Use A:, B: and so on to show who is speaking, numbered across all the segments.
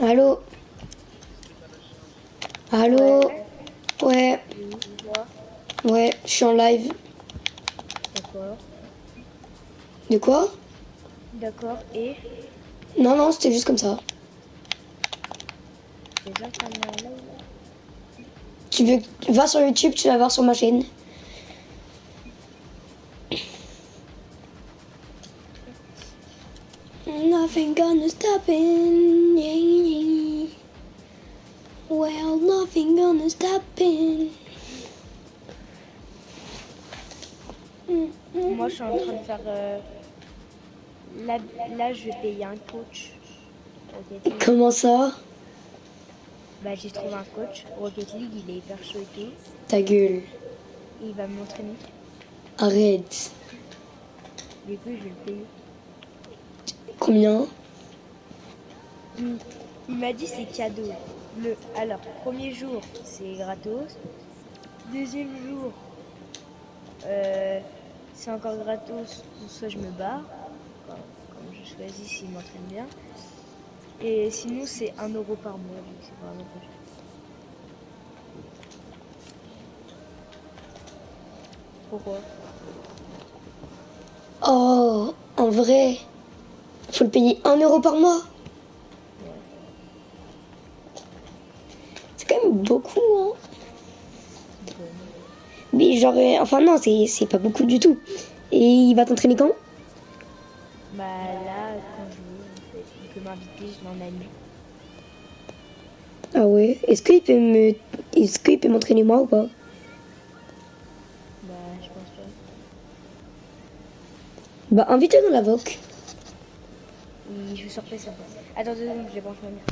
A: Allô? Allô?
B: Ouais.
A: Ouais,
B: Oui, moi.
A: ouais, je suis en live.
B: D'accord.
A: De quoi?
B: D'accord. Et
A: Non, non, c'était juste comme ça.
B: déjà, t'as mis un live là?
A: Tu veux, va sur YouTube, tu vas voir sur ma chaîne. Nothing gonna stop it. Yeah. Well, nothing gonna stop it.
B: Moi, je suis en train de faire. Là, je vais payer un coach Rocket League.
A: Comment ça?
B: Bah, j'ai trouvé un coach Rocket League, il est hyper chaud et tout.
A: Ta gueule.
B: Il va m'entraîner.
A: Arrête.
B: Du coup, je vais le payer.
A: Combien?
B: Il m'a dit c'est cadeau. Alors, premier jour, c'est gratos. Deuxième jour, c'est encore gratos. Ou soit je me barre, comme je choisis s'il m'entraîne bien. Et sinon, c'est 1 € par mois, vu que c'est vraiment pas cher. Pourquoi?
A: Oh, en vrai, faut le payer 1 € par mois.
B: Ouais.
A: C'est quand même beaucoup, hein.
B: Bon.
A: Mais genre, enfin non, c'est pas beaucoup du tout. Et il va t'entraîner quand?
B: Bah là, quand je veux, en fait. Il peut m'inviter, je l'en ami.
A: Ah ouais. Est-ce qu'il peut m'entraîner moi ou pas?
B: Bah, je pense pas.
A: Bah, invite-le dans la VOC.
B: Il joue sur PC en fait. Attends 2 secondes, je branche ma mère.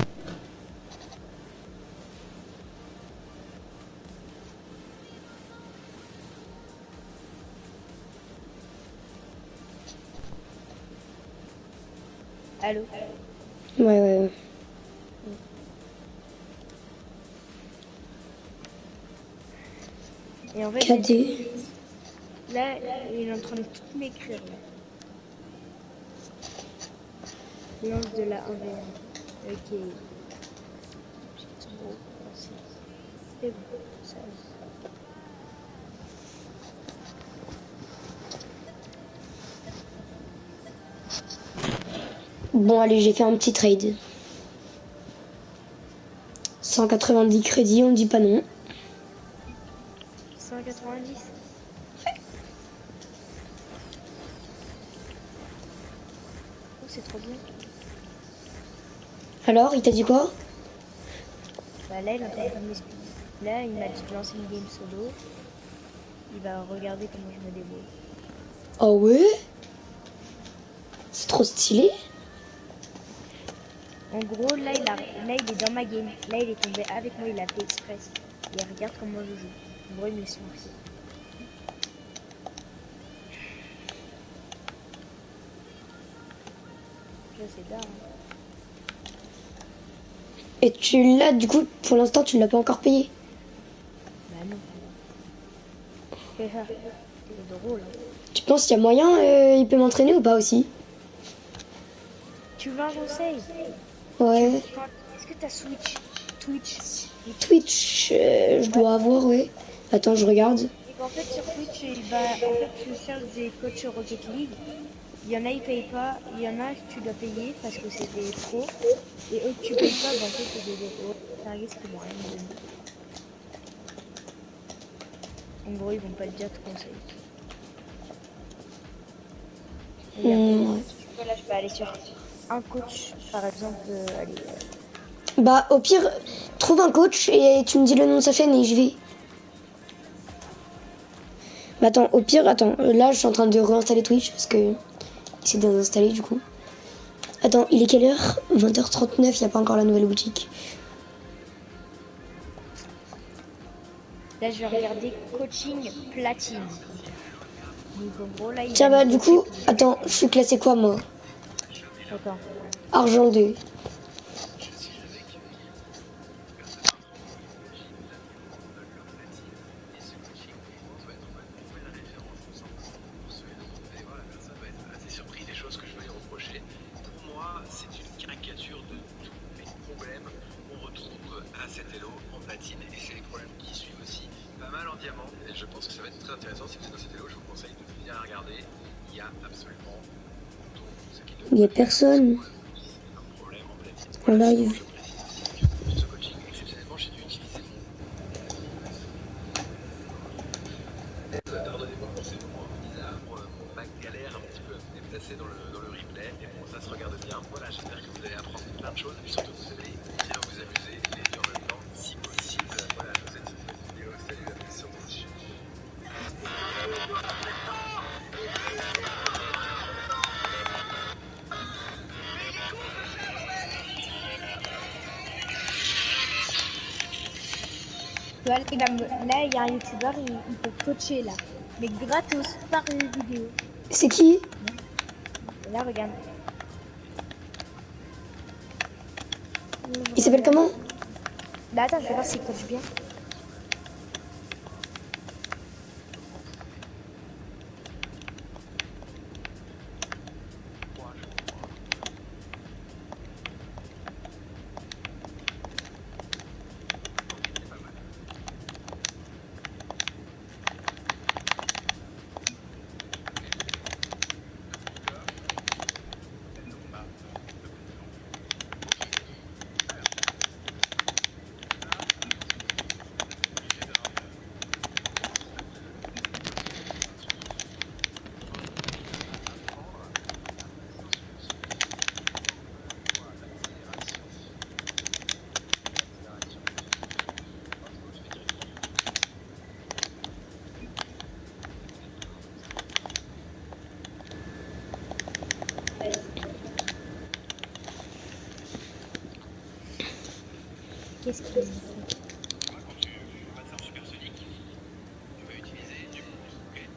B: Allô?
A: Ouais, ouais, ouais.
B: Et en fait,
A: KD.
B: là, il est en train de tout m'écrire là. Lance de la 1v1. Ok. J'ai trop pensé. C'est bon, ça va.
A: Bon, allez, j'ai fait un petit trade. 190 crédits, on dit pas non.
B: 190. Oh, c'est trop bien.
A: Alors, il t'a dit quoi?
B: Bah là, il est en train de m'expliquer. Là, il m'a dit de lancer une game solo. Il va regarder comment je me débrouille.
A: Oh ouais? C'est trop stylé.
B: En gros, là, il est dans ma game. Là, il est tombé avec moi, il a fait express. Et regarde comment je joue. En gros, il me laisse lancer. Je sais pas. Hein.
A: Et tu l'as, du coup, pour l'instant, tu l'as pas encore payé.
B: Bah non. Fais ça. C'est drôle. Hein.
A: Tu penses qu'il y a moyen, il peut m'entraîner ou pas aussi?
B: Tu veux un conseil?
A: Ouais.
B: Est-ce que t'as Twitch?
A: Twitch, je
B: Ouais.
A: dois avoir, ouais. Attends, je regarde.
B: Et qu'en fait, sur Twitch, en fait, tu cherches des coachs Rocket League. Il y en a, ils payent pas. Il y en a que tu dois payer parce que c'est des pros. Et eux que tu payes pas, bah, en fait, c'est des bébés. Ça risque qu'ils vont rien me donner. En gros, ils vont pas te dire de conseils. Regarde.
A: Ouais.
B: Si tu veux, là, je peux aller sur un coach, par exemple. Allez.
A: Bah, au pire, trouve un coach et tu me dis le nom de sa chaîne et j'y vais. Bah, attends, au pire, attends. Là, je suis en train de réinstaller Twitch parce que c'est désinstallé du coup. Attends, il est quelle heure? 20h39, il n'y a pas encore la nouvelle boutique.
B: Là, je vais regarder coaching platine. Donc, en gros, là, il
A: Tiens,
B: va me
A: bah, du
B: coacher
A: coup,
B: pour.
A: attends, je suis classé quoi, moi?
B: Attends.
A: Argent 2.
C: Surpris des choses que je vais lui reprocher. Pour moi, c'est une caricature de tous mes problèmes à cet Elo en platine et c'est les problèmes qui suivent aussi pas mal en diamant et je pense que ça va être très intéressant. Si vous êtes dans cet Elo, je vous conseille de bien regarder. Il y a absolument tout ce qu'il
A: Il n'y a personne
C: un problème en platine.
A: en
C: Voilà, sinon
A: live.
C: je précise aussi que pour ce coaching, exceptionnellement, j'ai dû utiliser mon... Pardonnez-moi pour ces moments un peu bizarres. Mon Mac galère un petit peu à se déplacer dans le replay. Mais bon, ça se regarde bien. Voilà, j'espère que vous allez apprendre plein de choses et puis surtout que vous allez bien vous amuser les deux en même temps, si possible. Voilà, je vous souhaite une bonne vidéo. Salut, à plus sur Twitch.
B: Tu vois, là, il y a un youtubeur, il peut coacher là. Mais gratos par vidéo.
A: C'est qui?
B: Et là, regarde.
A: Il s'appelle comment?
B: Là, attends, je vais voir s'il coach bien. Qu'est-ce qu'il dit?
C: Quand tu passes en supersonique, tu vas utiliser du boost. Okay,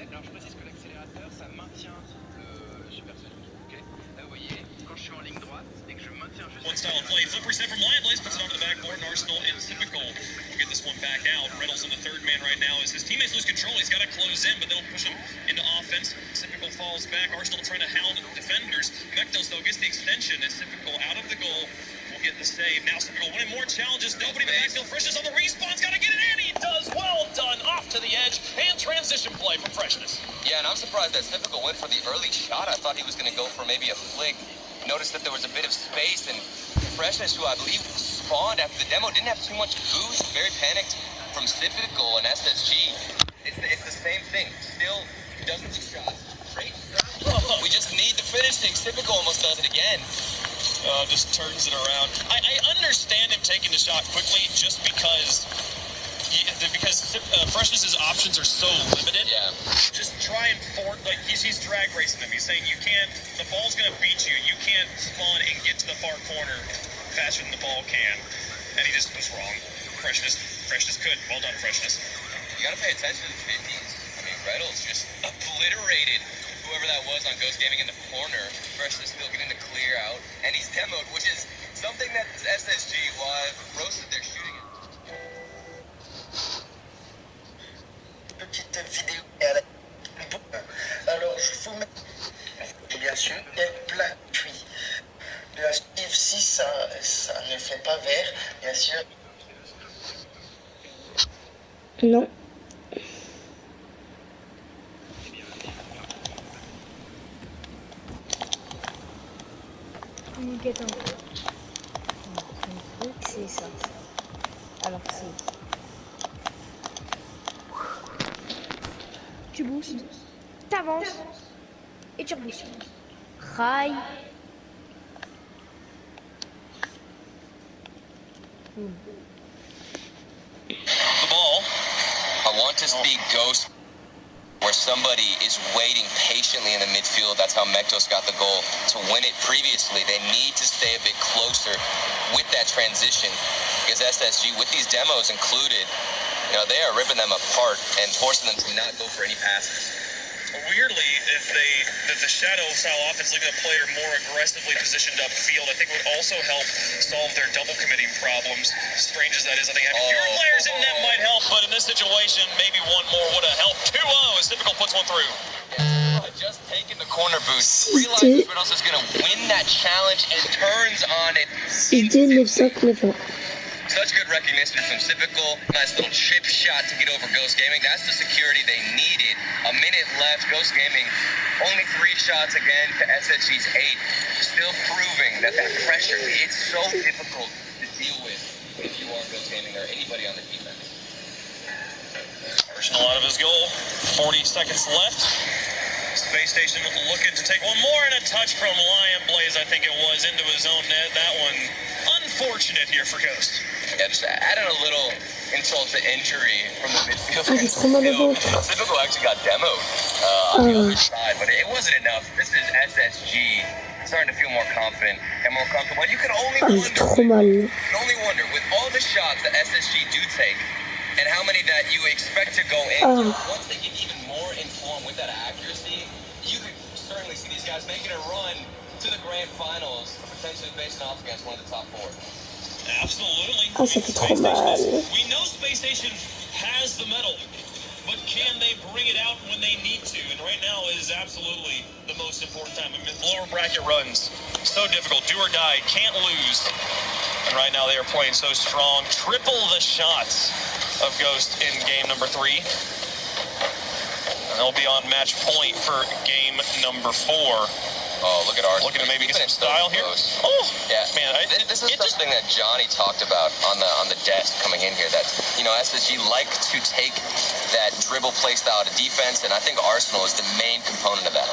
C: alors je précise que l'accélérateur, ça maintient le supersonique. Okay, là, vous voyez, quand je suis en ligne droite et que je maintiens juste...
D: One style of play. Flip reset from Livelace, puts it onto the backboard, and Arsenal and Typical will get this one back out. Reynolds on the third man right now as his teammates lose control. He's got to close in, but they'll push him into offense. Typical falls back. Arsenal trying to hound defenders. Mektos, though, gets the extension as Typical out of the goal. Will get the save. Now Typical winning more challenges. Nobody in the backfield. Freshness on the respawn's got to get it in. He does. Well done. Off to the edge. And transition play from Freshness.
E: Yeah, and I'm surprised that Typical went for the early shot. I thought he was going to go for maybe a flick. Noticed that there was a bit of space, and Freshness, who I believe spawned after the demo, didn't have too much boost. Very panicked from Typical and SSG. It's the same thing. Still doesn't do shots. Great shot. We just need the finishing. Typical almost does it again.
D: Just turns it around. I understand him taking the shot quickly just because Freshness's options are so limited.
E: Yeah.
D: Just try and he's drag racing them. He's saying the ball's gonna beat you. You can't spawn and get to the far corner faster than the ball can. And he just was wrong. Freshness could. Well done, Freshness.
E: You got to pay attention to the 50s. I mean, Reynolds just obliterated whoever that was on Ghost Gaming in the corner. Freshness still getting the clear out. And he's demoed, which is something that SSG roasted their shooting.
F: Petite vidéo alors je vous mets bien sûr et plein cuit bien sûr si ça ne fait pas vert bien sûr
A: Non.
B: Nickel. C'est ça. Alors c'est... Tu boostes, t'avances et tu reboostes. Rail.
D: The ball.
E: I want to see Ghost where somebody is waiting patiently in the midfield. That's how Mektos got the goal to win it previously. They need to stay a bit closer with that transition because SSG, with these demos included, they are ripping them apart and forcing them to not go for any passes.
D: Weirdly, if the shadow style offense looking at player more aggressively positioned upfield, I think would also help solve their double committing problems. Strange as that is, I think having fewer players in net might help, but in this situation, maybe one more would have helped. 2-0 as Typical puts one through.
E: Just taking the corner boost, realizes Reynolds is going to win that challenge and turns on it.
A: C'est 951.
E: such good recognition from Typical. Nice little chip shot to get over Ghost Gaming. That's the security they needed. A minute left. Ghost Gaming only 3 shots again to SSG's 8. Still proving that pressure, it's so difficult to deal with if you are Ghost Gaming or anybody on the defense.
D: Arsenal out of his goal. 40 seconds left. Space Station looking to take one more, and a touch from Lion Blaze, I think it was, into his own net. That one unfortunate here for Ghost.
E: Yeah, just adding a little insult to injury from the midfield. Typical actually got demoed on the other side, but it wasn't enough. This is SSG starting to feel more confident and more comfortable. And you can only wonder with all the shots that SSG do take and how many that you expect to go in. Once they get even more informed with that accuracy, you could certainly see these guys making a run to the grand finals, potentially facing off against one of the top 4.
D: Absolutely.
A: Ça fait trop mal.
D: We know Space Station has the medal, but can they bring it out when they need to? And right now is absolutely the most important time. I mean, lower bracket runs, so difficult, do or die, can't lose. And right now they are playing so strong. Triple the shots of Ghost in game number 3. And they'll be on match point for game number 4.
E: Oh, look at ours.
D: Looking to maybe get some style here.
E: Oh, yeah.
D: Man,
E: this is something that Johnny talked about on the desk coming in here. That SSG like to take that dribble play style to defense, and I think Arsenal is the main component of that.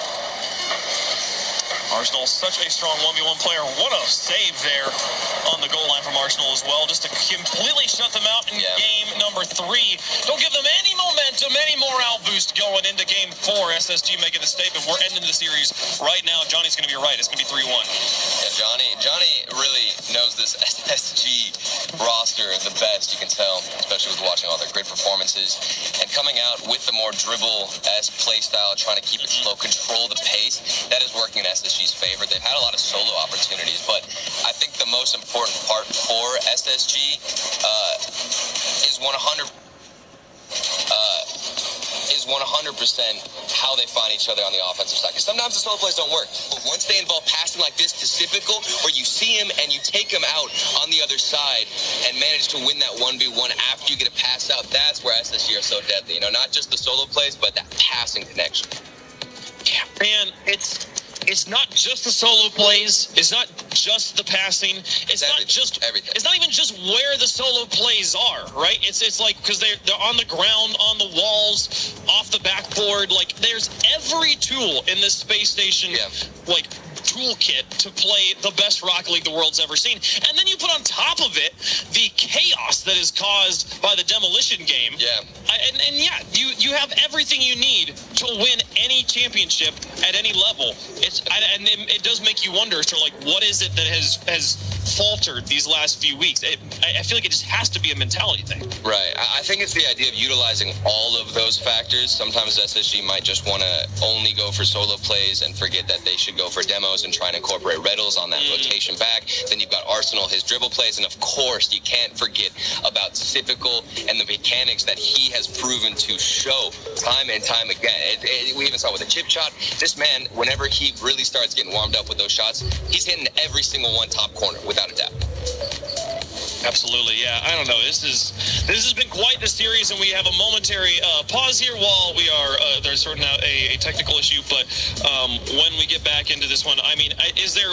D: Arsenal, such a strong 1v1 player. What a save there on the goal line from Arsenal as well, just to completely shut them out in game number 3. Don't give them any momentum, any morale boost going into game 4. SSG making the statement. We're ending the series right now. Johnny's going to be right. It's going to be 3-1.
E: Yeah, Johnny really knows this SSG roster the best, you can tell, especially with watching all their great performances. And coming out with the more dribble-esque play style, trying to keep it slow, control the pace, that is working in SSG's favor. They've had a lot of solo opportunities, but I think the most important part for SSG is 100% how they find each other on the offensive side. Because sometimes the solo plays don't work. But once they involve passing like this to Typical, where you see him and you take him out on the other side and manage to win that 1v1 after you get a pass out, that's where SSG are so deadly. Not just the solo plays, but that passing connection.
D: Yeah, man, it's not just the solo plays. It's not just the passing. It's not just everything. It's not even just where the solo plays are, right? It's like because they're on the ground, on the walls, off the backboard. Like there's every tool in this Space Station, like toolkit to play the best Rocket League the world's ever seen. And then you put on top of it the chaos that is caused by the demolition game.
E: Yeah.
D: And you have everything you need to win any championship at any level. It does make you wonder, so like, what is it that has faltered these last few weeks? I feel like it just has to be a mentality thing.
E: Right. I think it's the idea of utilizing all of those factors. Sometimes SSG might just want to only go for solo plays and forget that they should go for demos and try and incorporate Reddles on that rotation back. Then you've got Arsenal, his dribble plays, and of course you can't forget about Typical and the mechanics that he has proven to show time and time again. We even saw with the chip shot. This man, whenever he really starts getting warmed up with those shots, he's hitting every single one top corner, without a doubt.
D: Absolutely, yeah. I don't know. This has been quite the series, and we have a momentary pause here while we are there's sorting out a technical issue. But when we get back into this one, I mean, is there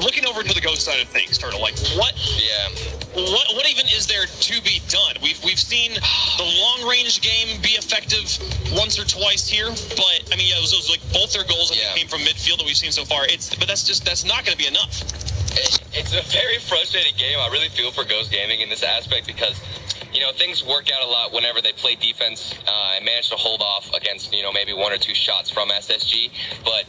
D: looking over to the Ghost side of things, Turtle? Like what? Yeah. What even is there to be done? We've seen the long range game be effective once or twice here, but I mean, it was like both their goals came from midfield that we've seen so far. But that's not going to be enough.
E: It's a very frustrating game. I really feel for Ghost Gaming in this aspect because, things work out a lot whenever they play defense and manage to hold off against, maybe 1 or 2 shots from SSG. But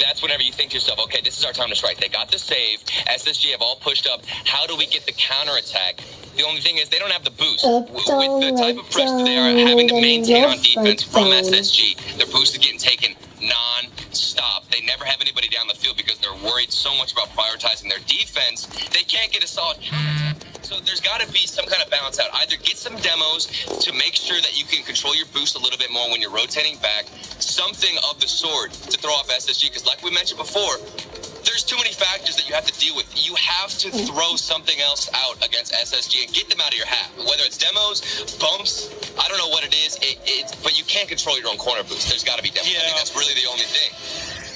E: that's whenever you think to yourself, okay, this is our time to strike. They got the save. SSG have all pushed up. How do we get the counterattack? The only thing is they don't have the boost. With the type of pressure they are having to maintain on defense from SSG, their boost is getting taken non-stop. They never have anybody down the field because they're worried so much about prioritizing their defense. They can't get a solid counterattack. So there's got to be some kind of balance out. Either get some demos to make sure that you can control your boost a little bit more when you're rotating back, something of the sort to throw off SSG, because like we mentioned before, there's too many factors that you have to deal with. You have to throw something else out against SSG and get them out of your hat. Whether it's demos, bumps, I don't know what it is, but you can't control your own corner boost. There's got to be demos. Yeah. I think that's really the only thing.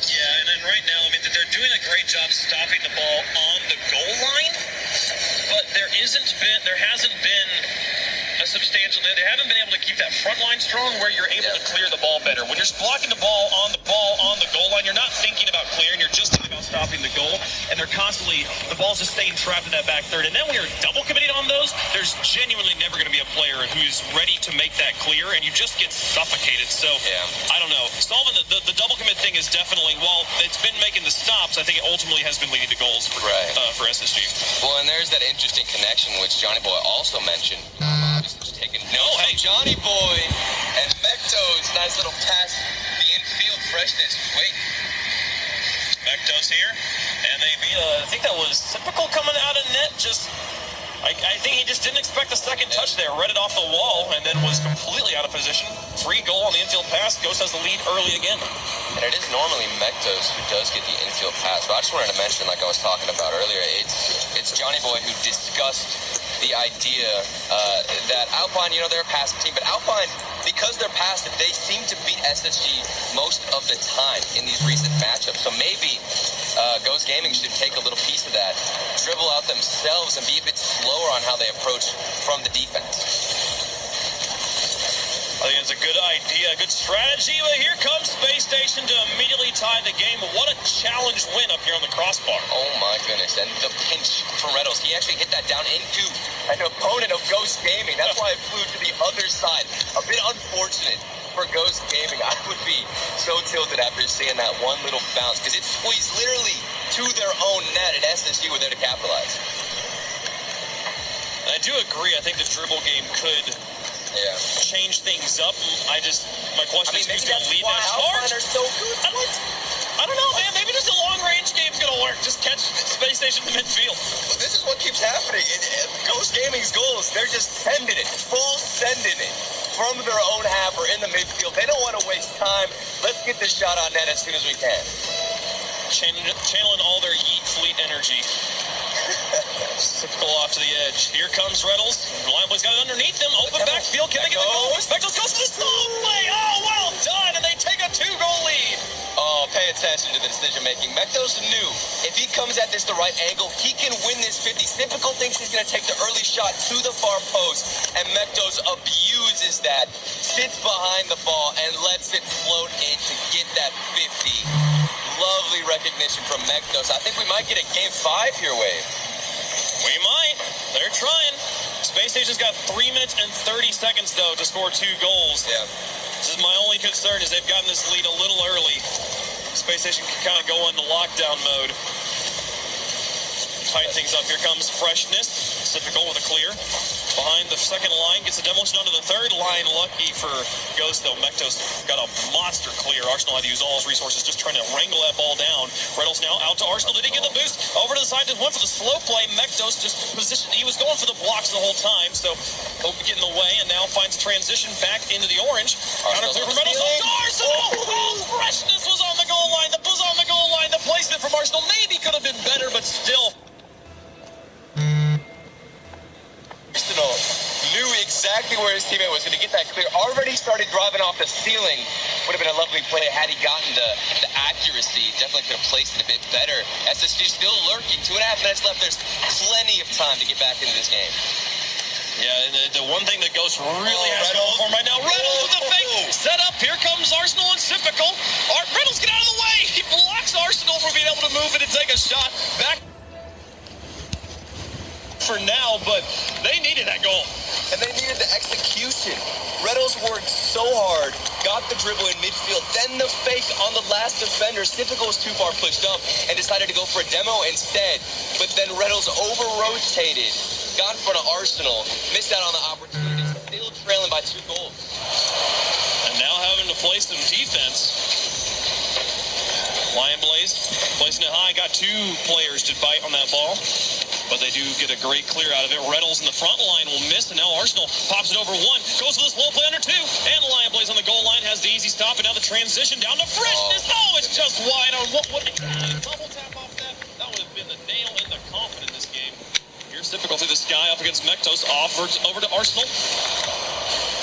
D: Yeah, and then right now, I mean, they're doing a great job stopping the ball on the goal line, but there hasn't been a substantial, they haven't been able to keep that front line strong where you're able to clear the ball better. When you're blocking the ball on the goal line, you're not thinking about clearing, you're just thinking about stopping the goal, and they're constantly, the ball's just staying trapped in that back third. And then when you're double committing on those, there's genuinely never going to be a player who's ready to make that clear, and you just get suffocated. So, I don't know. Solving the double commit thing is definitely, while it's been making the stops, I think it ultimately has been leading to goals for SSG.
E: Well, and there's that interesting connection, which Johnny Boy also mentioned. Just taking notes from Johnny Boy and Mekto's nice little pass, the infield freshness. Wait.
D: Mekto's here, and I think that was typical coming out of net, I think he just didn't expect the second touch there. Read it off the wall and then was completely out of position. Free goal on the infield pass. Ghost has the lead early again.
E: And it is normally Mektos who does get the infield pass. But I just wanted to mention, like I was talking about earlier, it's Johnny Boy who discussed the idea that Alpine, they're a passive team. But Alpine, because they're passive, they seem to beat SSG most of the time in these recent matchups. So maybe Ghost Gaming should take a little piece of that, dribble out themselves, and be a bit slower on how they approach from the defense.
D: I think it's a good idea, a good strategy. But here comes Space Station to immediately tie the game. What a challenge win up here on the crossbar.
E: Oh my goodness. And the pinch from Reynolds, he actually hit that down into an opponent of Ghost Gaming. That's why it flew to the other side. A bit unfortunate for Ghost Gaming. I would be so tilted after seeing that one little bounce, because it squeezed literally to their own net, and SSG were there to capitalize.
D: I do agree. I think the dribble game could change things up. My question is, who's going to lead that charge?
E: So good.
D: I don't know, man. Maybe just a long-range game's going to work. Just catch Space Station in the midfield.
E: Well, this is what keeps happening. Ghost Gaming's goals, they're just sending it, full sending it from their own half or in the midfield. They don't want to waste time. Let's get this shot on net as soon as we can.
D: Channeling all their Yeet Fleet energy. Typical off to the edge. Here comes Reynolds. Line play's got it underneath them. Open backfield. Can they get the goal? Mektos goes to the stall play. Oh, well done. And they take a 2-goal lead.
E: Oh, pay attention to the decision-making. Mektos knew if he comes at this the right angle, he can win this 50. Typical thinks he's going to take the early shot to the far post, and Mektos abuses that, sits behind the ball, and lets it float in to get that 50. Lovely recognition from Mektos. I think we might get a game 5 here, Wade.
D: We might. They're trying. Space Station's got 3 minutes and 30 seconds, though, to score 2 goals.
E: Yeah.
D: This is my only concern, is they've gotten this lead a little early. Space Station can kind of go into lockdown mode. Tighten things up. Here comes Freshness. Typical with a clear. Behind the second line. Gets a demolition onto the third line. Lucky for Ghost, though. Mektos got a monster clear. Arsenal had to use all his resources just trying to wrangle that ball down. Reynolds now out to Arsenal. Did he get the boost? Over to the side. Just went for the slow play. Mektos just positioned. He was going for the blocks the whole time. So hope to get in the way. And now finds transition back into the orange. Counter clear from Reynolds. Up to Arsenal. Oh, Freshness was on the goal line. The placement from Arsenal maybe could have been better, but still.
E: Arsenal knew exactly where his teammate was going to get that clear. Already started driving off the ceiling. Would have been a lovely play had he gotten the accuracy. Definitely could have placed it a bit better. SSG still lurking. 2.5 minutes left. There's plenty of time to get back into this game.
D: Yeah, and the one thing that Ghost really has going for him right now. Reynolds with the fake set up. Here comes Arsenal and Typical. Reynolds, get out of the way. He blocks Arsenal from being able to move it and take a shot. Back for now, but they needed that goal.
E: And they needed the execution. Reynolds worked so hard, got the dribble in midfield, then the fake on the last defender. Typical was too far pushed up and decided to go for a demo instead. But then Reynolds over-rotated, got in front of Arsenal, missed out on the opportunity, still trailing by 2 goals.
D: And now having to play some defense. Lion Blaze placing it high, got 2 players to bite on that ball. But they do get a great clear out of it. Reynolds in the front line will miss, and now Arsenal pops it over 1. Goes for the slow play under 2. And Lion Blaze on the goal line has the easy stop, and now the transition down to Freshness. Oh, it's just wide on what double tap off that. Typical through the sky up against Mektos. Offers over to Arsenal.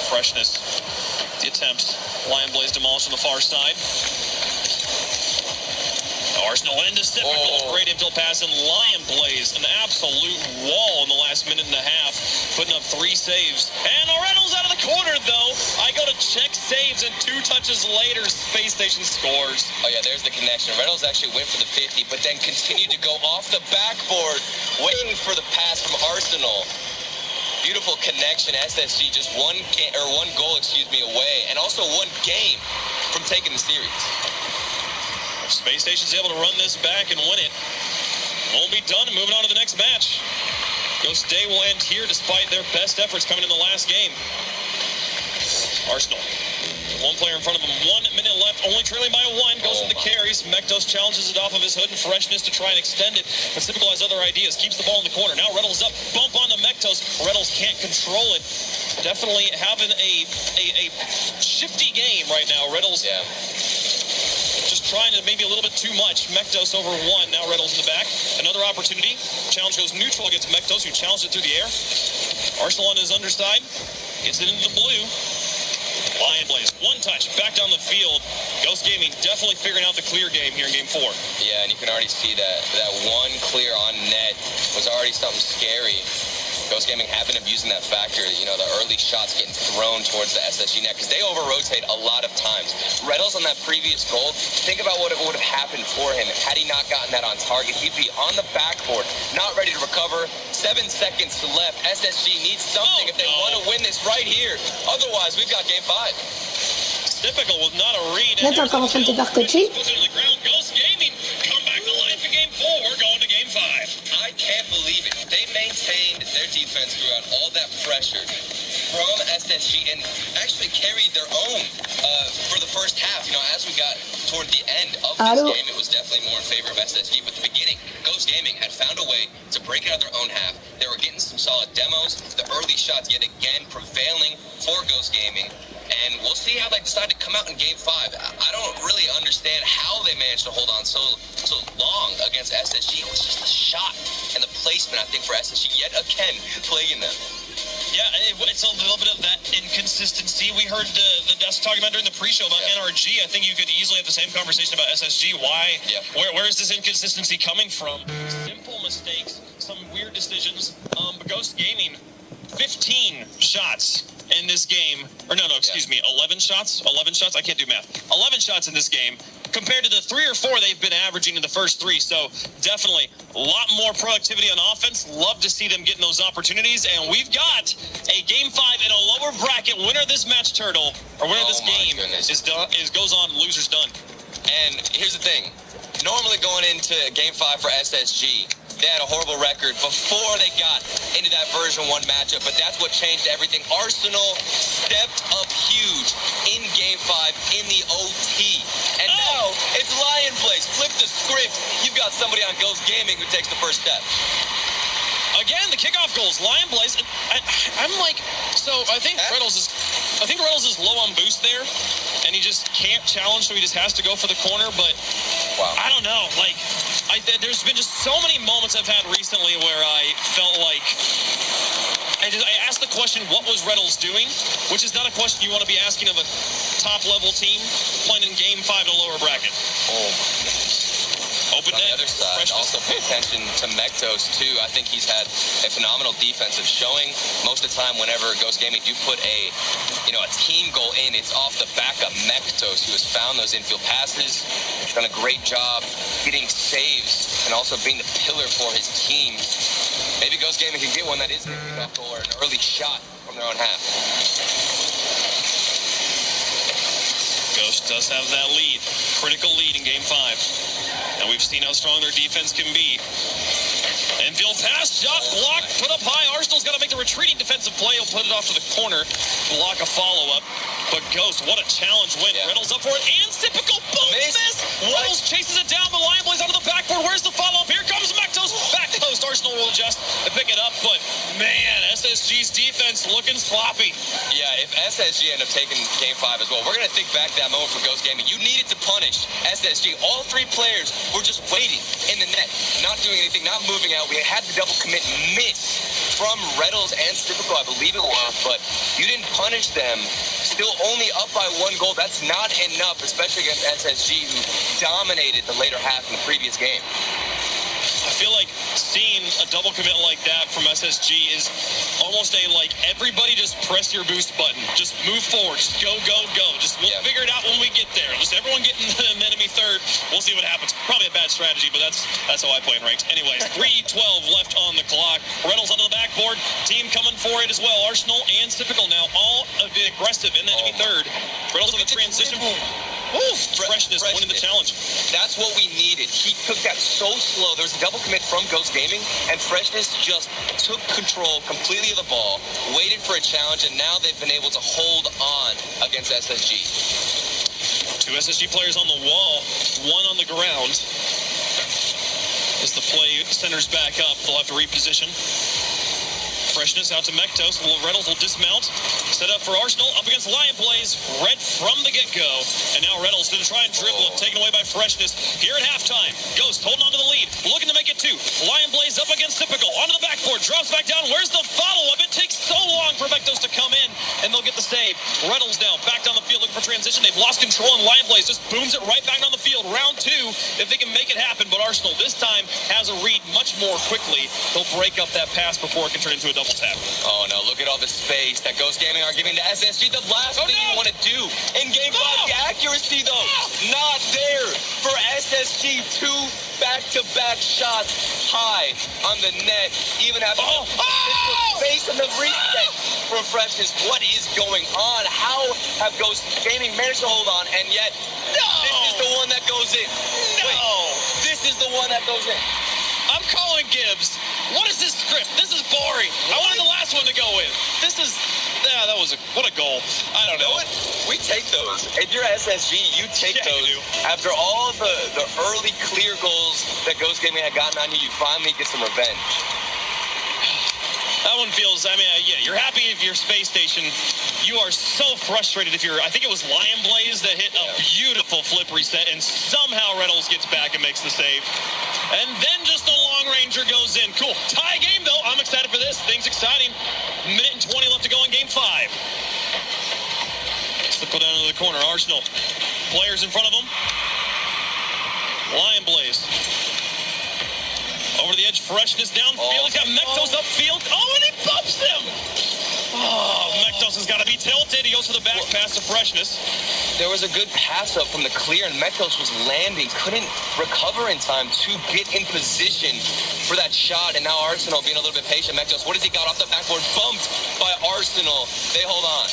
D: Freshness. The attempt. Lion Blaze demolished on the far side. Arsenal into Typical. Great infield pass, and Lion Blaze, an absolute wall in the last minute and a half, putting up 3 saves. And Reynolds out of the corner, though. I go to check saves, and 2 touches later, Space Station scores.
E: Oh, yeah, there's the connection. Reynolds actually went for the 50, but then continued to go off the backboard, waiting for the pass from Arsenal. Beautiful connection. SSG just one goal, away, and also 1 game from taking the series.
D: Space Station's able to run this back and win it. Won't be done, and moving on to the next match. Ghost Day will end here despite their best efforts coming in the last game. Arsenal. 1 player in front of him, 1 minute left, only trailing by 1. Goes for the carries. Mektos challenges it off of his hood and freshness to try and extend it. But Typical has other ideas. Keeps the ball in the corner. Now Reynolds up. Bump on the Mektos. Reynolds can't control it. Definitely having a shifty game right now. Reynolds just trying to maybe a little bit too much. Mektos over 1. Now Reynolds in the back. Another opportunity. Challenge goes neutral against Mektos, who challenged it through the air. Arsenal on his underside. Gets it into the blue. Lion Blaze, 1 touch, back down the field. Ghost Gaming definitely figuring out the clear game here in game 4.
E: Yeah, and you can already see that 1 clear on net was already something scary. Ghost Gaming have been abusing that factor, the early shots getting thrown towards the SSG net, because they over-rotate a lot of times. Reynolds on that previous goal, think about what would have happened for him had he not gotten that on target. He'd be on the backboard, not ready to recover. 7 seconds left. SSG needs something if they want to win this right here. Otherwise, we've got game 5.
D: Typical with not a read.
A: Là, t'es encore en train de te faire coacher.
D: Ghost Gaming come back to life in game 4. We're going to game 5.
E: I can't believe it. They maintained their defense throughout all that pressure from SSG and actually carried their own for the first half. As we got toward the end of this game, it was definitely more in favor of SSG. But the beginning, Ghost Gaming had found a way to break it out of their own half. They were getting some solid demos. The early shots yet again prevailing for Ghost Gaming. And we'll see how they decide to come out in game 5. I don't really understand how they managed to hold on so long against SSG. It was just the shot and the placement, I think, for SSG yet again plaguing them.
D: Yeah, it's a little bit of that inconsistency. We heard the desk talking about during the pre-show about NRG. I think you could easily have the same conversation about SSG. Why? Yeah. Where is this inconsistency coming from? Simple mistakes, some weird decisions. But Ghost Gaming, 15 shots in this game. Or no, excuse me, 11 shots? 11 shots? I can't do math. 11 shots in this game compared to the 3 or 4 they've been averaging in the first 3. So definitely a lot more productivity on offense. Love to see them getting those opportunities. And we've got a game 5 in a lower bracket. Winner of this match, Turtle, or winner of this game goes on, loser's done.
E: And here's the thing. Normally going into game 5 for SSG, they had a horrible record before they got into that version 1 matchup, but that's what changed everything. Arsenal stepped up huge in game 5 in the OT. And now it's Lion Blaze. Flip the script. You've got somebody on Ghost Gaming who takes the first step.
D: Again, the kickoff goals, Lion Blaze. I'm like, so I think Reynolds is low on boost there, and he just can't challenge, so he just has to go for the corner. But I don't know, like, there's been just so many moments I've had recently where I felt like I asked the question, what was Reynolds doing? Which is not a question you want to be asking of a top-level team playing in game 5 in a lower bracket. Open
E: on the other side, also pay attention to Mektos, too. I think he's had a phenomenal defensive showing. Most of the time, whenever Ghost Gaming do put a team goal in, it's off the back of Mektos, who has found those infield passes. He's done a great job getting saves and also being the pillar for his team. Maybe Ghost Gaming can get one that is a kickoff goal or an early shot from their own half.
D: Ghost does have that lead, critical lead in game 5. And we've seen how strong their defense can be. Infield pass, shot blocked, put up high. Arsenal's got to make the retreating defensive play. He'll put it off to the corner, block a follow-up. But Ghost, what a challenge win. Reynolds up for it, and typical boom miss. Reynolds chases it down, but Lion Blaze onto the backboard. Where's the follow-up? Here comes Mektos. Back post. Arsenal will adjust to pick it up, but man, SSG's defense looking sloppy.
E: Yeah, if SSG end up taking Game 5 as well, we're going to think back to that moment for Ghost Gaming. You needed to punish SSG. All three players were just waiting in the net, not doing anything, not moving out. We had the double commit miss from Reynolds and Typical, I believe it was, but you didn't punish them. Still only up by 1 goal. That's not enough, especially against SSG, who dominated the later half in the previous game.
D: I feel like seeing a double commit like that from SSG is almost a, like, everybody just press your boost button. Just move forward. Just go, go, go. Just we'll figure it out when we get there. Just everyone get in the enemy third. We'll see what happens. Probably a bad strategy, but that's how I play in ranked. Anyways, 3:12 left on the clock. Reynolds onto the backboard. Team coming for it as well. Arsenal and Typical now all a bit aggressive in the enemy third. Reynolds on the transition. Ooh, freshness winning the challenge.
E: That's what we needed. He took that so slow. There was a double commit from Ghost Gaming, and Freshness just took control completely of the ball, waited for a challenge, and now they've been able to hold on against SSG.
D: 2 SSG players on the wall, 1 on the ground. As the play centers back up, they'll have to reposition. Freshness out to Mektos. Reynolds will dismount. Set up for Arsenal. Up against Lion Blaze. Red from the get-go. And now Reynolds going to try and dribble it. Taken away by Freshness. Here at halftime. Ghost holding on to the lead. Looking to make it 2. Lion Blaze up against Typical. Onto the backboard. Drops back down. Where's the follow-up? It takes so long for Mektos to come in. And they'll get the save. Reynolds now back down the field looking for transition. They've lost control. And Lion Blaze just booms it right back down the field. Round 2. If they can make it happen. But Arsenal this time has a read much more quickly. They'll break up that pass before it can turn into a double tap.
E: Oh no, look at all the space that Ghost Gaming are giving to SSG. The last thing you want to do in Game 5, the accuracy though, not there for SSG. 2 back-to-back shots high on the net. Even after space in the reset from Freshness. What is going on? How have Ghost Gaming managed to hold on, and yet this is the one that goes in? Wait, this is the one that goes in.
D: I'm calling Gibbs. What is this script? This is boring. I wanted the last one to go in. This is, that was what a goal. I don't know.
E: We take those. If you're SSG, you take those. After all the early clear goals that Ghost Gaming had gotten on you, you finally get some revenge.
D: That one feels, I mean, yeah, you're happy if you're Space Station. You are so frustrated if you're, I think it was Lion Blaze that hit a beautiful flip reset, and somehow Reynolds gets back and makes the save. And then just the long ranger goes in. Cool. Tie game, though. I'm excited for this. Things exciting. Minute and 20 left to go in Game 5. Slip go down into the corner. Arsenal. Players in front of them. Lion Blaze. Over the edge, Freshness downfield. He's got Mektos upfield. Oh, and he bumps him! Oh, Mektos has got to be tilted. He goes for the back pass to Freshness.
E: There was a good pass up from the clear, and Mektos was landing. Couldn't recover in time to get in position for that shot. And now Arsenal being a little bit patient. Mektos, what has he got off the backboard? Bumped by Arsenal. They hold on.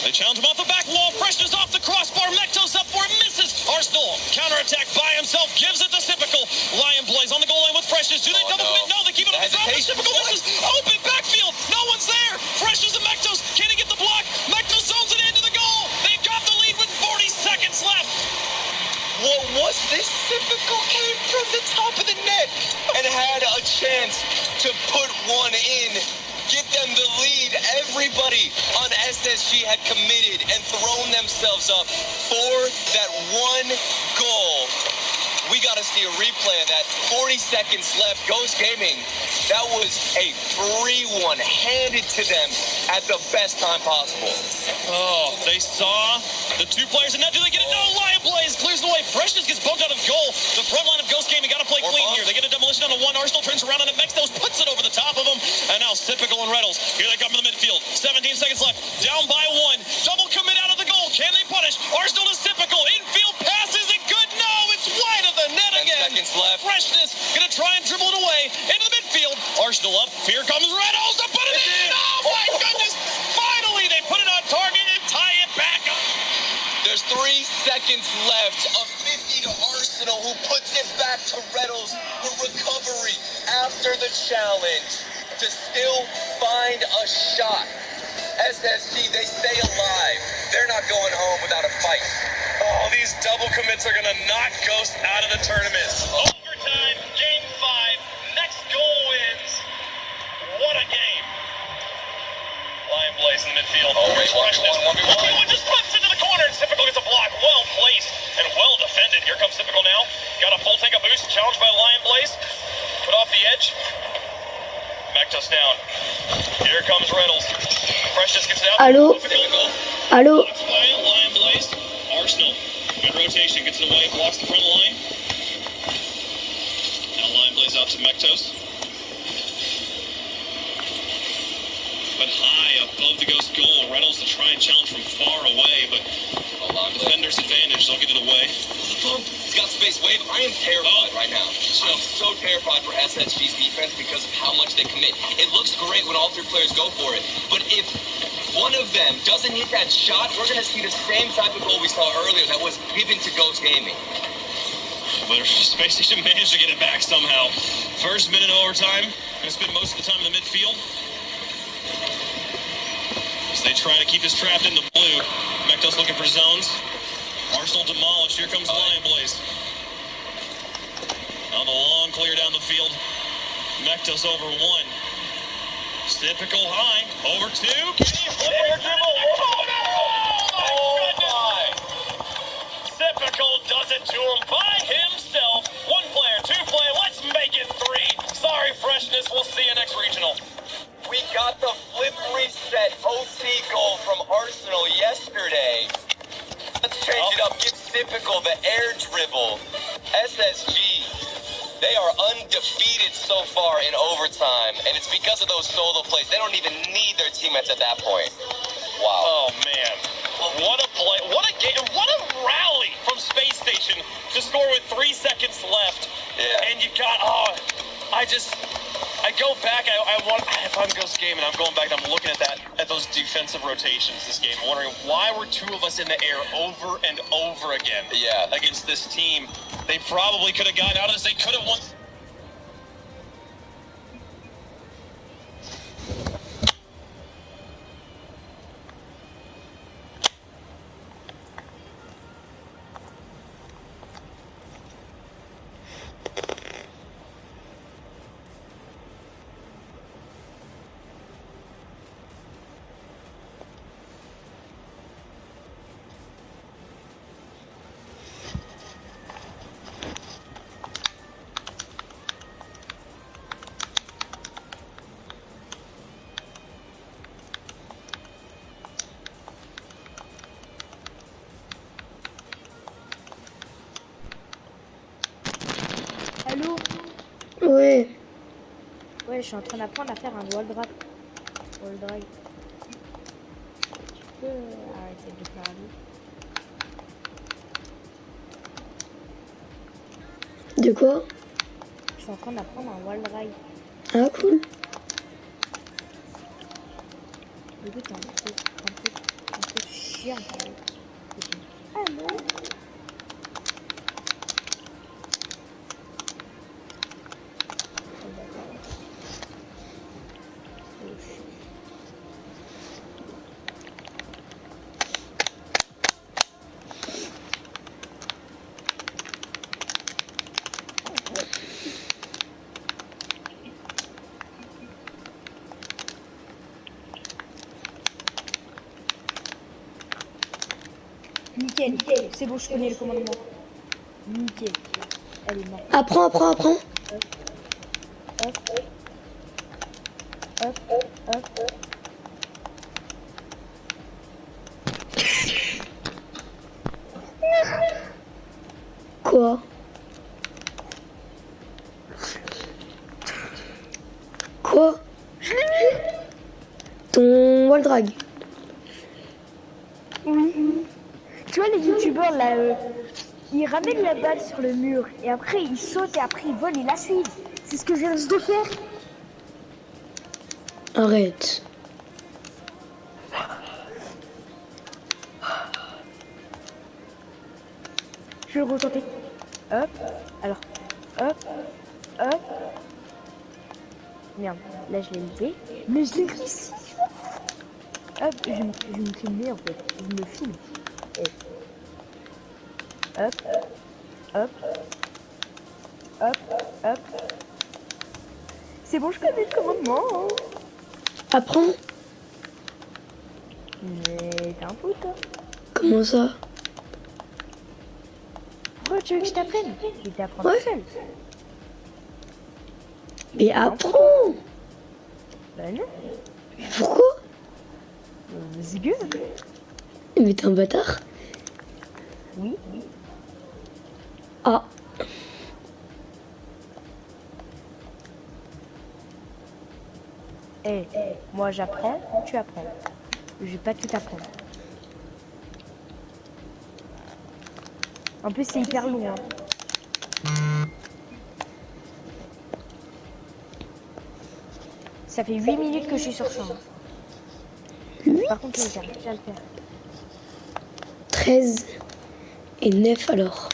D: They challenge him off the back wall. Freshness off the crossbar. Mektos up for it. Misses. Arsenal counterattack by himself. Gives it to Typical. Lion Blaze on the goal line with Freshness. Do they double commit? No, they keep it on the ground. Typical misses. Open backfield. No one's there. Freshness and Mektos. Can he get the block? Mektos zones it into the goal. They've got the lead with 40 seconds left.
E: What was this? Typical came from the top of the net and had a chance to put one in. Get them the lead. Everybody on SSG had committed and thrown themselves up for that one goal. We got to see a replay of that. 40 seconds left. Ghost Gaming, that was a free one handed to them at the best time possible.
D: Oh, they saw the 2 players, and now do they get it? No, Lion Blaze clears the way. Freshness gets bumped out of goal. The front line of Ghost Gaming got to play clean here. They get a demolition on a 1. Arsenal turns around, and Mektos puts it over the top of them. And now Typical and Reynolds. Here they come to the midfield. 17 seconds left. Down by 1. Double commit out of the goal. Can they punish? Arsenal is Typical. Infield pass isn't good. No, it's wide of the net again.
E: 10 seconds left.
D: Freshness gonna try and dribble it away into the midfield. Arsenal up. Here comes Reynolds to put it in. Oh my goodness! Finally, they put it on target and tie it back up.
E: There's 3 seconds left. A 50 to Arsenal, who puts it back to Reynolds for recovery after the challenge to still find a shot. SSG, they stay alive. They're not going home without a fight.
D: Oh, these double commits are gonna knock Ghost out of the tournament. Overtime, Game 5. Next goal wins. What a game. Lion Blaze in the midfield.
E: Oh, right
D: Freshness. 1v1 just flips into the corner, and Typical gets a block. Well placed and well defended. Here comes Typical now. Got a full tank of boost. Challenged by Lion Blaze. Put off the edge. Mektos down. Here comes Reynolds. Freshness gets out.
A: Allô? Allô?
D: Lion Blaze. Arsenal. Good rotation. Gets it away. Blocks the front line. Now Lion Blaze out to Mektos. But high above the Ghost goal. Reynolds to try and challenge from far away, but defender's advantage. They'll get it away.
E: He's got space wave. I am terrified right now. I'm so terrified for SSG's defense because of how much they commit. It looks great when all three players go for it, but if one of them doesn't hit that shot, we're going to see the same type of goal we saw earlier that was given to Ghost Gaming.
D: But Space Station managed to get it back somehow. First minute of overtime. Going to spend most of the time in the midfield. As they try to keep this trapped in the blue. Mektos looking for zones. Arsenal demolished. Here comes Lion Blaze. Now the long clear down the field. Mektos over one. Typical high. Over two. Air dribble. Oh my. Typical does it to him by himself. One player, two player. Let's make it three. Sorry, Freshness. We'll see you next regional.
E: We got the flip reset OC goal from Arsenal yesterday. Let's change it up. Give Typical the air dribble. SSG, they are undefeated so far in overtime, and it's because of those solo plays. They don't even need their teammates at that point. Wow.
D: Oh, man. What a play. What a game. What a rally from Space Station to score with 3 seconds left.
E: Yeah.
D: And you got, I go back, if I'm Ghost Game and I'm going back and I'm looking at those defensive rotations this game, wondering why were two of us in the air over and over again against this team. They probably could have gotten out of this. They could have won.
B: Allô?
A: Ouais.
B: Ouais, je suis en train d'apprendre à faire un wall drag. Wall drag. Tu peux arrêter de parler?
A: De quoi?
B: Je suis en train d'apprendre un wall drag.
A: Ah, cool.
B: Du coup, t'es un peu chiant. Allô? Nickel, c'est bon, je connais le commandement. Nickel. Allez, non.
A: Apprends.
B: Hop.
A: Quoi? Quoi? Ton wall drag.
B: Oui. Tu vois les youtubeurs là, ils ramènent la balle sur le mur et après ils sautent et après ils volent et la suivent. C'est ce que je viens de faire.
A: Arrête.
B: Je vais le retenter. Hop. Alors. Hop. Merde. Là je l'ai levé. Mais je l'ai réussi. Hop. Je vais me filmer en fait. Je me filme. Et... Hop. C'est bon, je connais le commandement.
A: Apprends.
B: Mais t'es un fou, toi.
A: Comment ça?
B: Pourquoi tu veux que je t'apprenne? Je vais t'apprendre
A: Ouais.
B: tout seul.
A: Mais apprends!
B: Bah non.
A: Mais pourquoi?
B: Vas-y, gueule.
A: Mais t'es un bâtard.
B: Oui.
A: Ah.
B: Eh, moi j'apprends, tu apprends. Je vais pas tout apprendre. En plus, c'est hyper long. Hein. Ça fait 8 minutes que je suis sur champ. Par contre, là, j'arrive pas à le faire.
A: 13 et 9 alors.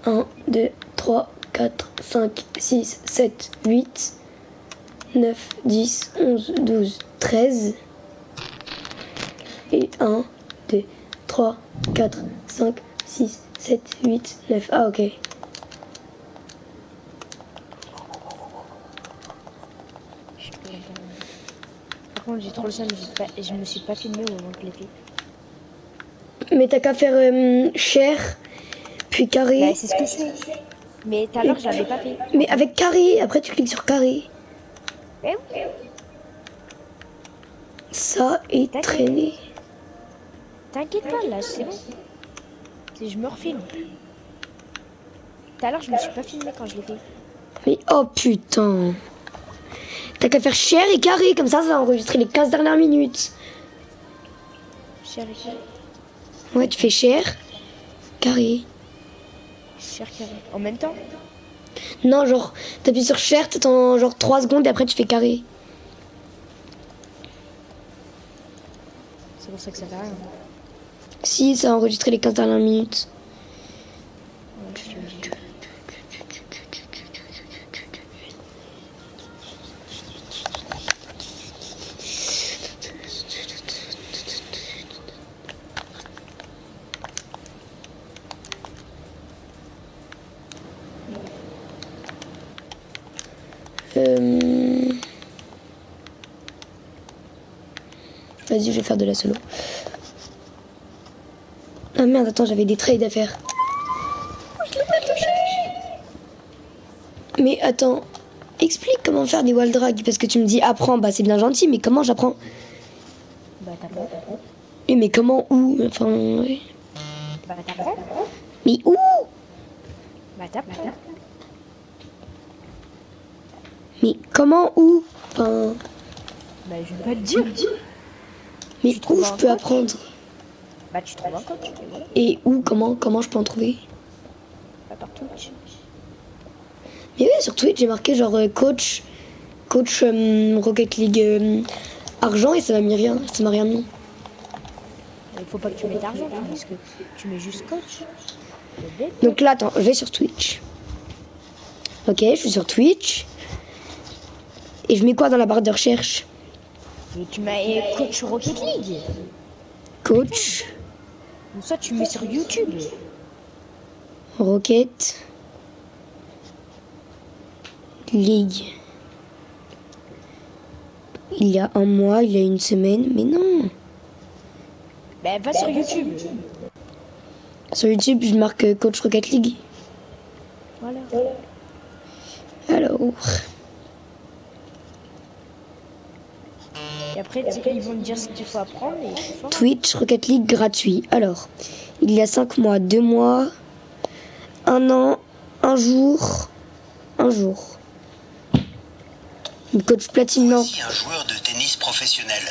A: 1, 2, 3, 4, 5, 6, 7, 8, 9, 10, 11, 12, 13. Et 1, 2, 3, 4, 5, 6, 7, 8, 9. Ah, ok.
B: Par contre, j'ai trop le seum, je me suis pas filmé au moment que je l'ai fait.
A: Mais t'as qu'à faire chair, puis carré.
B: Bah, c'est ce que je fais. Mais tout à l'heure, je l'avais pas fait.
A: Mais avec carré, après tu cliques sur carré.
B: Eh oui.
A: Ça est traîné.
B: T'inquiète pas, là, c'est bon. Si je me refilme. Tout à l'heure, je me suis pas filmé quand je l'ai fait.
A: Mais oh putain. T'as qu'à faire chair et carré, comme ça va enregistrer les 15 dernières minutes.
B: Chérie.
A: Ouais, tu fais chair, carré.
B: Cher carré. En même temps?
A: Non, genre, t'appuies sur chair, t'attends genre 3 secondes et après tu fais carré.
B: C'est pour ça que ça fait rien.
A: Si, ça a enregistré les 15 dernières minutes.
B: Ouais, je suis obligée.
A: Vas-y, je vais faire de la solo. Ah merde, attends, j'avais des trades à faire. Mais attends, explique comment faire des wall drag, parce que tu me dis apprends, bah c'est bien gentil, mais comment j'apprends?
B: Bah t'apprends.
A: Oui, mais comment, où? Enfin, ouais.
B: Bah t'apprends.
A: Mais où?
B: Bah t'apprends.
A: Mais comment, où? Enfin,
B: Bah je vais pas te dire.
A: mais
B: Tu
A: où
B: trouves
A: je
B: un
A: peux
B: coach?
A: apprendre?
B: Bah tu trouves un coach. Et voilà.
A: Et où, comment je peux en trouver?
B: Bah par Twitch.
A: Mais oui, sur Twitch, j'ai marqué genre coach Rocket League argent et ça m'a mis rien, ça m'a rien mis.
B: Il faut pas que tu mettes argent, parce que tu mets juste coach. C'est bête.
A: Donc là, attends, je vais sur Twitch. Ok, je suis sur Twitch. Et je mets quoi dans la barre de recherche?
B: Et tu mets coach Rocket League.
A: Coach
B: Ou ça tu mets sur YouTube.
A: Rocket League. Il y a un mois, il y a une semaine, mais non.
B: Bah va sur YouTube.
A: Sur YouTube, je marque coach Rocket League.
B: Voilà.
A: Alors,
B: Et après ils vont te dire ce qu'il faut apprendre et tu feras.
A: Twitch Rocket League gratuit. Alors, il y a 5 mois, 2 mois, 1 an, 1 jour, 1 jour. Coach platine, non.
G: Voici un joueur de tennis professionnel.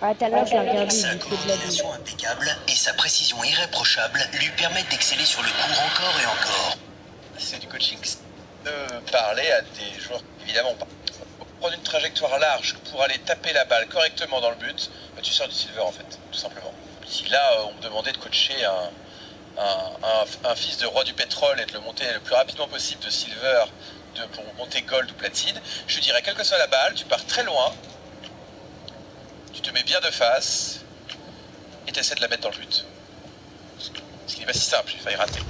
B: Ah tout à l'heure je l'ai regardé,
G: Sa
B: il fait de la vie.
G: coordination impeccable et sa précision irréprochable lui permettent d'exceller sur le court encore et encore.
C: C'est du coaching de parler à des joueurs, évidemment pas. Prendre une trajectoire large pour aller taper la balle correctement dans le but, bah, tu sors du silver en fait, tout simplement. Si là on me demandait de coacher un fils de roi du pétrole et de le monter le plus rapidement possible de silver pour monter gold ou platine, je dirais quelle que soit la balle, tu pars très loin, tu te mets bien de face et tu essaies de la mettre dans le but. Ce qui n'est pas si simple, il faille rater.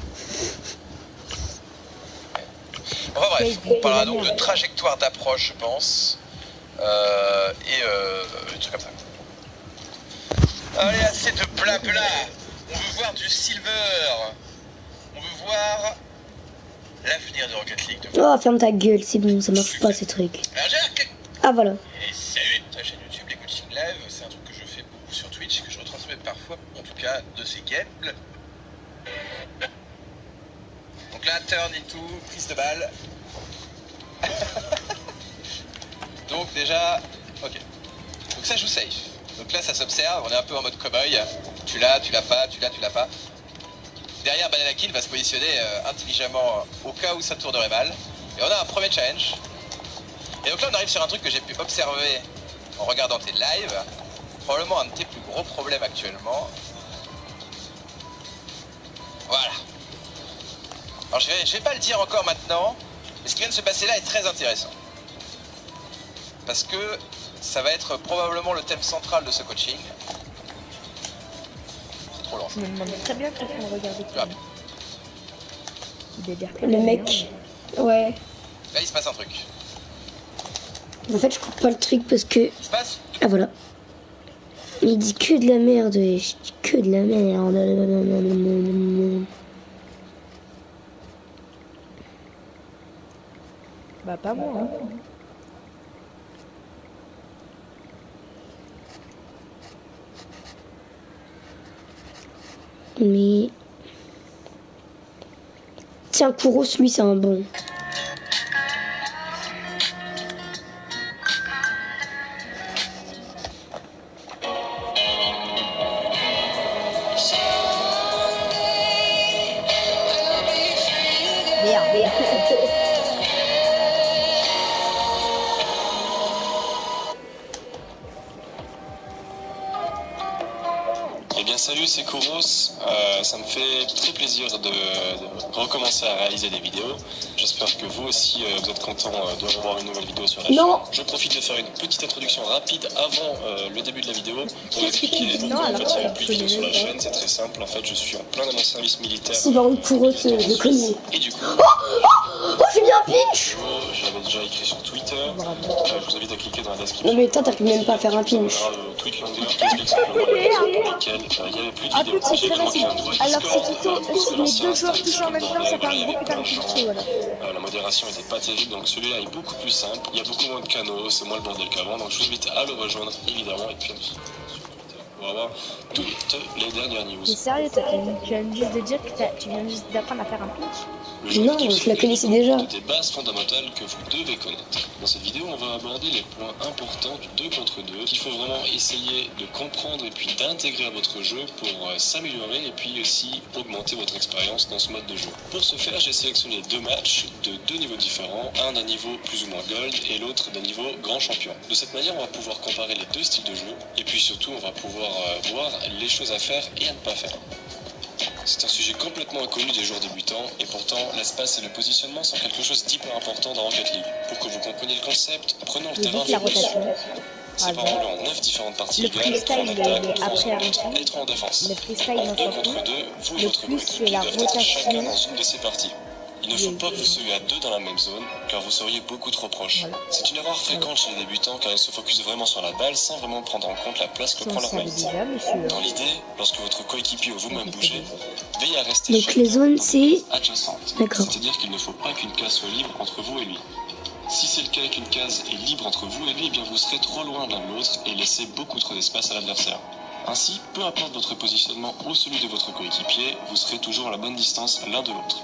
C: Enfin bref, on parlera donc de trajectoire d'approche, je pense, et des trucs comme ça.
E: Allez, assez de blabla. On veut voir du silver. On veut voir l'avenir de Rocket League.
A: Oh, ferme ta gueule, c'est bon, ça marche pas ces trucs. Ah, voilà.
E: Et salut, ta chaîne YouTube, les coaching live, c'est un truc que je fais beaucoup sur Twitch, que je retransmets parfois, en tout cas, de ces games. Donc là, turn into, prise de balle. Donc déjà, ok. Donc ça joue safe. Donc là, ça s'observe, on est un peu en mode cowboy. Tu l'as pas, tu l'as pas. Derrière, Banana Kill va se positionner intelligemment au cas où ça tournerait mal. Et on a un premier challenge. Et donc là, on arrive sur un truc que j'ai pu observer en regardant tes lives. Probablement un de tes plus gros problèmes actuellement. Voilà. Alors je vais pas le dire encore maintenant, mais ce qui vient de se passer là est très intéressant. Parce que ça va être probablement le thème central de ce coaching. C'est trop lent.
B: Je me demande très bien qu'est-ce qu'on regardait.
A: Le mec. Ouais.
E: Là, il se passe un truc.
A: En fait, je coupe pas le truc parce que.
E: Il se passe.
A: Ah, voilà. Il dit que de la merde, wesh. Que de la merde.
B: Bah, pas moi. Hein.
A: Mais. Tiens, Kouros, lui, c'est un bon.
B: Merde.
H: Eh bien salut, c'est Kouros. Ça me fait très plaisir de recommencer à réaliser des vidéos. J'espère que vous aussi vous êtes content de revoir une nouvelle vidéo sur la chaîne. Je profite de faire une petite introduction rapide avant le début de la vidéo pour expliquer pourquoi en fait il n'y a plus de vidéos sur la chaîne. C'est très simple, en fait je suis en plein dans mon service militaire.
A: C'est dans le Kouros, je le connais.
H: Et du coup...
A: Oh, j'ai mis un pinch!
H: J'avais déjà écrit sur Twitter. Je vous invite à cliquer dans la description.
A: Non mais toi, t'as pu même pas faire un pinch.
H: Tweet longer qui explique simplement les raisons pour lesquelles il n'y avait plus de vidéos.
B: C'est très facile. Alors si les deux joueurs touchent en même temps, ça fait un gros putain de cliché, voilà.
H: La modération était pas terrible, donc celui-là est beaucoup plus simple. Il y a beaucoup moins de canaux, c'est moins le bordel qu'avant, donc je vous invite à le rejoindre évidemment et puis sur Twitter pour avoir toutes les dernières news.
B: T'es sérieux, toi, tu viens juste de dire que tu viens juste d'apprendre à faire un pinch?
A: Non, je la connaissais déjà.
H: Des bases fondamentales que vous devez connaître. Dans cette vidéo, on va aborder les points importants du 2 contre 2 qu'il faut vraiment essayer de comprendre et puis d'intégrer à votre jeu pour s'améliorer et puis aussi augmenter votre expérience dans ce mode de jeu. Pour ce faire, j'ai sélectionné deux matchs de deux niveaux différents, un d'un niveau plus ou moins gold et l'autre d'un niveau grand champion. De cette manière, on va pouvoir comparer les deux styles de jeu et puis surtout, on va pouvoir voir les choses à faire et à ne pas faire. C'est un sujet complètement inconnu des joueurs débutants et pourtant l'espace et le positionnement sont quelque chose d'hyper important dans Rocket League. Pour que vous compreniez le concept, prenons le terrain séparons-le en 9 différentes parties égales, 3 en attaque, 3 en contre et 3 en défense. En 2 contre 2, vous et votre coéquipier doivent être chacun dans une de ces parties. Il ne faut pas que vous soyez à deux dans la même zone, car vous seriez beaucoup trop proches. C'est une erreur fréquente chez les débutants, car ils se focusent vraiment sur la balle sans vraiment prendre en compte la place que prend leur maillot. Dans l'idée, lorsque votre coéquipier ou vous-même bougez, veillez à rester
A: donc les zones, c'est
H: adjacentes.
A: D'accord.
H: C'est-à-dire qu'il ne faut pas qu'une case soit libre entre vous et lui. Si c'est le cas et qu'une case est libre entre vous et lui, eh bien vous serez trop loin l'un de l'autre et laissez beaucoup trop d'espace à l'adversaire. Ainsi, peu importe votre positionnement ou celui de votre coéquipier, vous serez toujours à la bonne distance l'un de l'autre.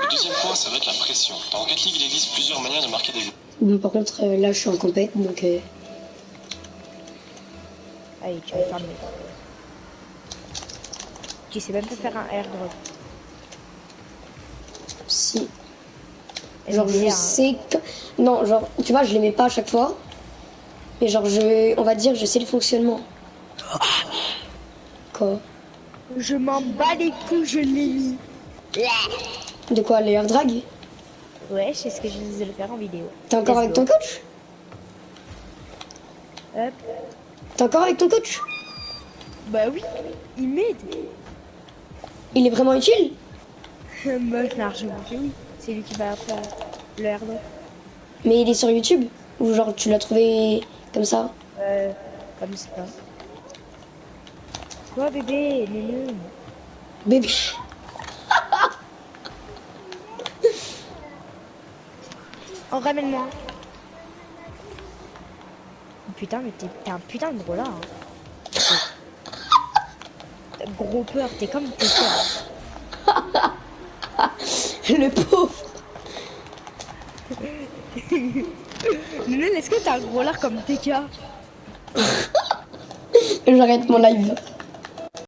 H: Le deuxième point, ça va être la pression. Dans Rocket League, il existe plusieurs manières de marquer des buts.
A: Bon, par contre, là, je suis en compète, donc...
B: Allez, tu vas faire le mec. Tu sais même pas faire un airdrop.
A: Si. Genre, je sais que... Non, genre, tu vois, je les mets pas à chaque fois. Mais genre, on va dire, je sais le fonctionnement. Quoi?
B: Je m'en bats les couilles, je l'ai mis.
A: De quoi, les air drag?
B: Ouais, c'est ce que je disais de le faire en vidéo.
A: T'es encore avec ton coach?
B: Hop.
A: T'es encore avec ton coach?
B: Bah oui, il m'aide.
A: Il est vraiment utile?
B: Moi, largement que oui. C'est lui qui va faire le airdrop.
A: Mais il est sur YouTube? Ou genre, tu l'as trouvé comme ça?
B: Comme ça. Toi bébé, néneux.
A: Bébé.
B: Oh, ramène-moi. Putain, mais t'es un putain de gros là. Hein. Gros peur, t'es comme tes cœurs.
A: Le pauvre.
B: Néneux, est-ce que t'as un gros lard comme TK?
A: J'arrête mon live.